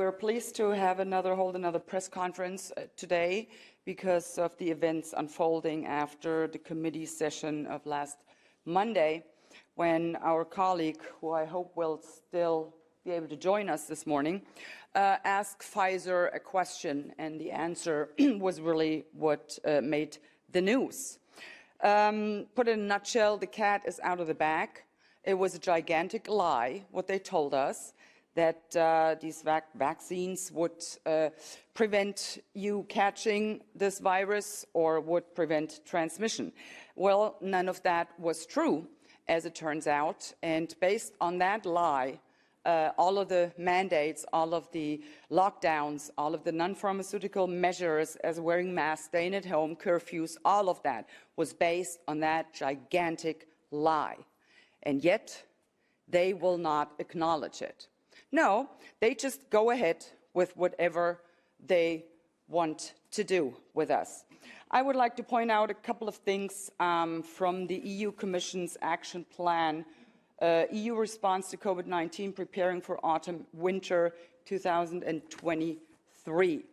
We're pleased to hold another press conference today because of the events unfolding after the committee session of last Monday, when our colleague, who I hope will still be able to join us this morning, asked Pfizer a question, and the answer was really what made the news. Put in a nutshell, the cat is out of the bag. It was a gigantic lie, what they told us, that these vaccines would prevent you catching this virus or would prevent transmission. Well, none of that was true, as it turns out. And based on that lie, all of the mandates, all of the lockdowns, all of the non-pharmaceutical measures as wearing masks, staying at home, curfews, all of that was based on that gigantic lie. And yet, they will not acknowledge it. No, they just go ahead with whatever they want to do with us. I would like to point out a couple of things from the EU Commission's action plan, EU response to COVID-19, preparing for autumn-winter 2023.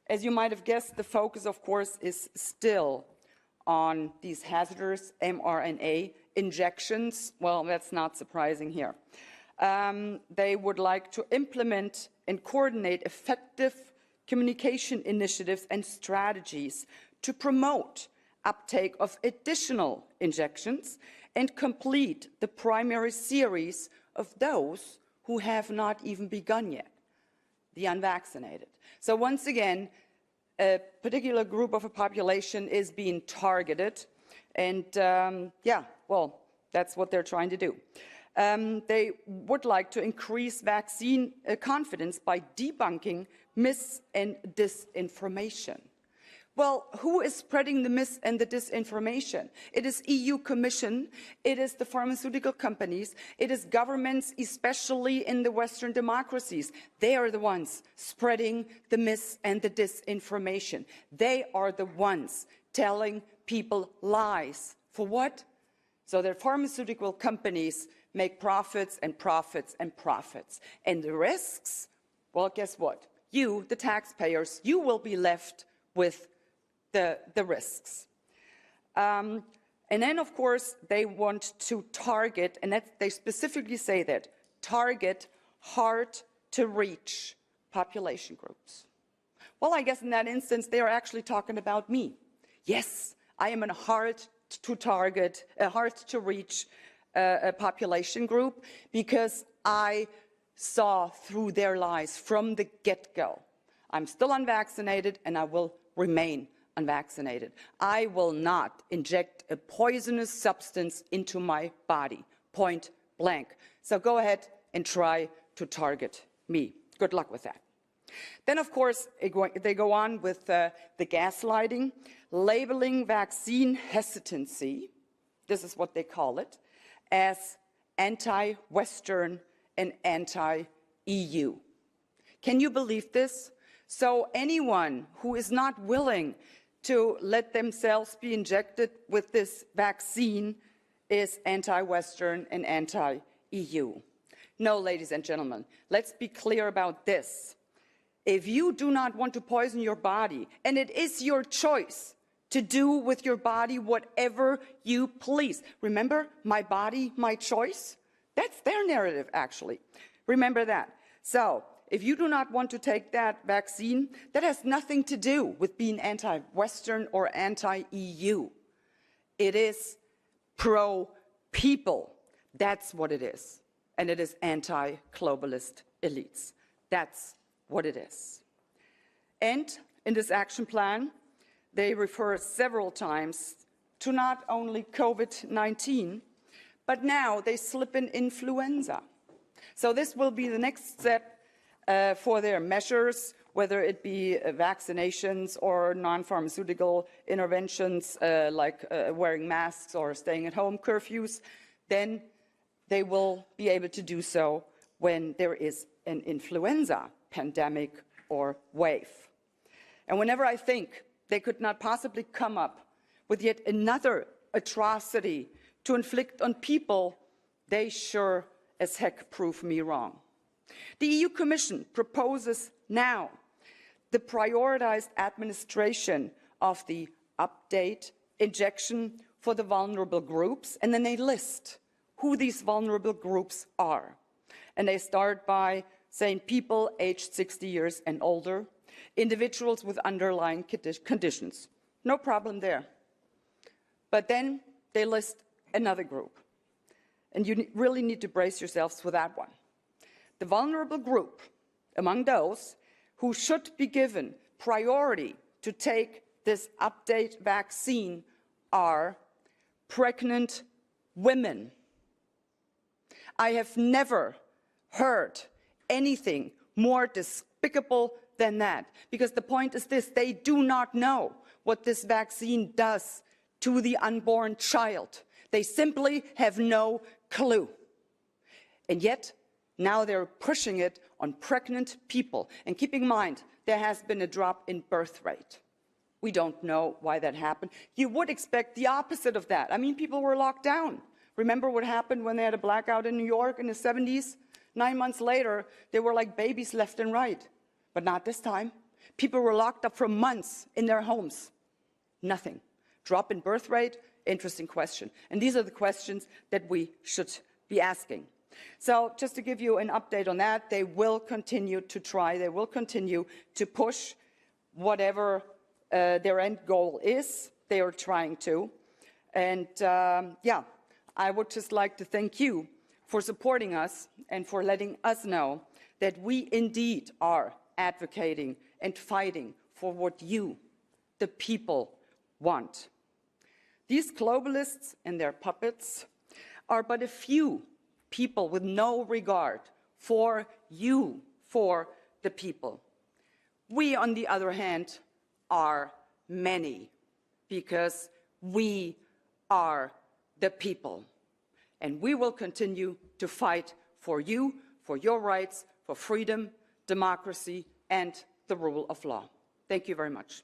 As you might have guessed, the focus, of course, is still on these hazardous mRNA injections. Well, that's not surprising here. They would like to implement and coordinate effective communication initiatives and strategies to promote uptake of additional injections and complete the primary series of those who have not even begun yet, the unvaccinated. So once again, a particular group of a population is being targeted, and that's what they're trying to do. They would like to increase vaccine confidence by debunking mis- and disinformation. Well, who is spreading the mis- and the disinformation? It is EU Commission, it is the pharmaceutical companies, it is governments, especially in the Western democracies. They are the ones spreading the mis- and the disinformation. They are the ones telling people lies. For what? So their pharmaceutical companies make profits and profits and profits. And the risks, well, guess what? You, the taxpayers, you will be left with the risks. And then, of course, they want to target, and they specifically say that, target hard-to-reach population groups. Well, I guess in that instance, they are actually talking about me. Yes, I am a hard-to-target, a hard-to-reach a population group, because I saw through their lies from the get-go. I'm still unvaccinated, and I will remain unvaccinated. I will not inject a poisonous substance into my body, point blank. So go ahead and try to target me. Good luck with that. Then, of course, they go on with the gaslighting, labeling vaccine hesitancy, this is what they call it, as anti-Western and anti-EU. Can you believe this? So anyone who is not willing to let themselves be injected with this vaccine is anti-Western and anti-EU. No, ladies and gentlemen, let's be clear about this. If you do not want to poison your body, and it is your choice to do with your body whatever you please. Remember, my body, my choice? That's their narrative, actually. Remember that. So, if you do not want to take that vaccine, that has nothing to do with being anti-Western or anti-EU. It is pro-people. That's what it is. And it is anti-globalist elites. That's what it is. And in this action plan, they refer several times to not only COVID-19, but now they slip in influenza. So this will be the next step for their measures, whether it be vaccinations or non-pharmaceutical interventions like wearing masks or staying at home curfews. Then they will be able to do so when there is an influenza pandemic or wave. And whenever I think they could not possibly come up with yet another atrocity to inflict on people, they sure as heck prove me wrong. The EU Commission proposes now the prioritized administration of the update injection for the vulnerable groups, and then they list who these vulnerable groups are. And they start by saying people aged 60 years and older, individuals with underlying conditions. No problem there. But then they list another group. And you really need to brace yourselves for that one. The vulnerable group among those who should be given priority to take this update vaccine are pregnant women. I have never heard anything more despicable than that, because the point is this: they do not know what this vaccine does to the unborn child. They simply have no clue. And yet, now they're pushing it on pregnant people. And keep in mind, there has been a drop in birth rate. We don't know why that happened. You would expect the opposite of that. I mean, people were locked down. Remember what happened when they had a blackout in New York in the 70s? 9 months later, they were like babies left and right. But not this time. People were locked up for months in their homes. Nothing. Drop in birth rate? Interesting question. And these are the questions that we should be asking. So just to give you an update on that, they will continue to try, they will continue to push whatever their end goal is. They are trying to. And yeah, I would just like to thank you for supporting us and for letting us know that we indeed are advocating and fighting for what you, the people, want. These globalists and their puppets are but a few people with no regard for you, for the people. We, on the other hand, are many, because we are the people. And we will continue to fight for you, for your rights, for freedom, democracy, and the rule of law. Thank you very much.